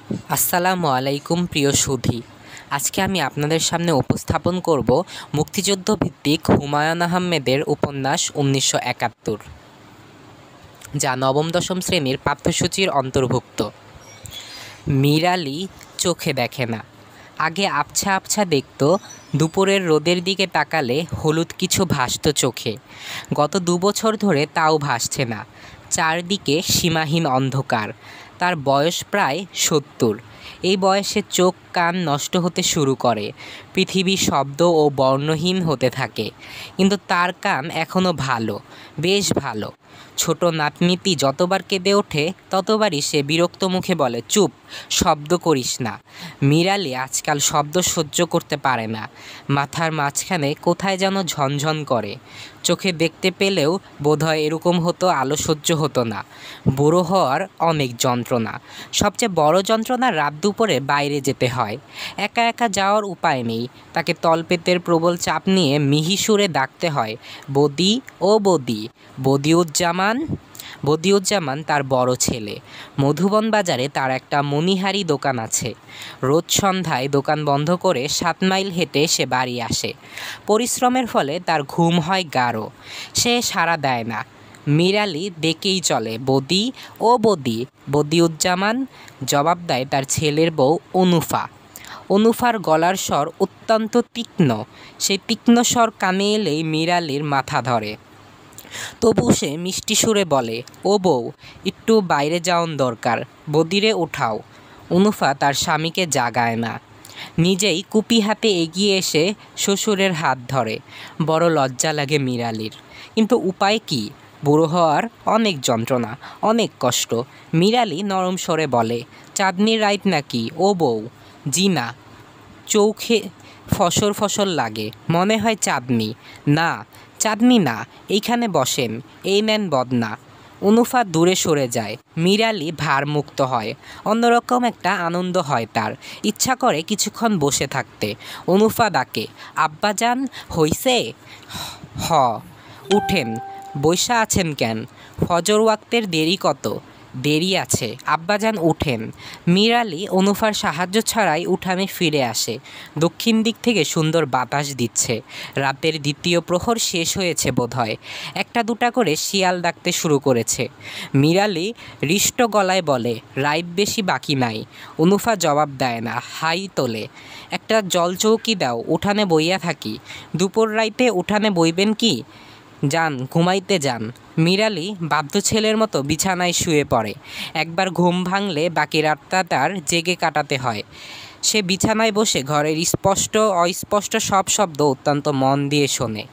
আসসালামু আলাইকুম প্রিয় সুধী। আজকে আমি আপনাদের সামনে উপস্থাপন করব মুক্তিযুদ্ধ ভিত্তিক হুমায়ুন আহমেদের উপন্যাস ১৯৭১, যা নবম দশম শ্রেণীর পাঠ্যসূচির অন্তর্ভুক্ত। মীর আলী চোখে দেখে না। আগে আবছা আবছা দেখত, দুপুরের রোদের দিকে তাকালে হলুদ কিছু ভাসত চোখে। গত ২ বছর ধরে তাও ভাসছে না। চারদিকে সীমাহীন অন্ধকার। তার বয়স প্রায় ৭০। এই বয়সে চোখ কান নষ্ট হতে শুরু করে, পৃথিবী শব্দ ও বর্ণহীন হতে থাকে। কিন্তু তার কান এখনও ভালো, বেশ ভালো। ছোট নাতনিটি যতবার কেঁদে ওঠে ততবারই সে বিরক্ত মুখে বলে, চুপ, শব্দ করিস না। মীর আলী আজকাল শব্দ সহ্য করতে পারে না। মাথার মাঝখানে কোথায় যেন ঝনঝন করে। চোখে দেখতে পেলেও বোধহয় এরকম হতো, আলো সহ্য হতো না। বুড়ো হওয়ার অনেক যন্ত্রণা। সবচেয়ে বড় যন্ত্রণা রাত দুপুরে বাইরে যেতে হয়। একা একা যাওয়ার উপায় নেই। তাকে তলপেটের প্রবল চাপ নিয়ে মিহি সুরে ডাকতে হয়, বদি ও বদি। বদিউজ্জামান তার বড় ছেলে। মধুবন বাজারে তার একটা মণিহারি দোকান আছে। রোজ সন্ধ্যায় দোকান বন্ধ করে ৭ মাইল হেঁটে সে বাড়ি আসে। পরিশ্রমের ফলে তার ঘুম হয় গাঢ়। সে সাড়া দেয় না। মীর আলী ডেকেই চলে, বদি ও বদি। বদিউজ্জামান জবাব দেয় তার ছেলের বউ অনুফা। অনুফার গলার স্বর অত্যন্ত তীক্ষ্ণ। সেই তীক্ষ্ণ স্বর কানে এলেই মীর আলীর মাথা ধরে। তবু সে মিষ্টি সুরে বলে, ও বউ, একটু বাইরে যাওন দরকার, বদিরে ওঠাও। অনুফা তার স্বামীকে জাগায় না। নিজেই কুপি হাতে এগিয়ে এসে শ্বশুরের হাত ধরে। বড় লজ্জা লাগে মীর আলীর, কিন্তু উপায় কি? বুড়ো হওয়ার অনেক যন্ত্রণা, অনেক কষ্ট। মীর আলী নরম স্বরে বলে, চাঁদনির রাইত নাকি ও বউ? জি না। চৌখে ফসর ফসর লাগে, মনে হয় চাঁদনি। না, চাঁদনি না, এইখানে বসেন, এই নেন বদনা। অনুফা দূরে সরে যায়। মীর আলী ভারমুক্ত হয়। অন্যরকম একটা আনন্দ হয় তার। ইচ্ছা করে কিছুক্ষণ বসে থাকতে। অনুফা ডাকে, আব্বাজান, হইছে? হ। উঠেন, বইসা আছেন কেন? ফজর ওয়াক্তের দেরি কত? দেরি আছে, আব্বাজান উঠেন। মীর আলী অনুফার সাহায্য ছাড়াই উঠানে ফিরে আসে। দক্ষিণ দিক থেকে সুন্দর বাতাস দিচ্ছে। রাতের দ্বিতীয় প্রহর শেষ হয়েছে বোধহয়। একটা দুটা করে শিয়াল ডাকতে শুরু করেছে। মীর আলী হৃষ্ট গলায় বলে, রাইত বেশি বাকি নাই। অনুফা জবাব দেয় না, হাই তোলে। একটা জলচৌকি দাও, উঠানে বইয়া থাকি। দুপুর রাইতে উঠানে বইবেন কি? যান, ঘুমাইতে যান। মীর আলী বাধ্য ছেলের মতো বিছানায় শুয়ে পড়ে। একবার ঘুম ভাঙলে বাকি রাতটা তার জেগে কাটাতে হয়। সে বিছানায় বসে ঘরের স্পষ্ট অস্পষ্ট সব শব্দ অত্যন্ত মন দিয়ে শোনে।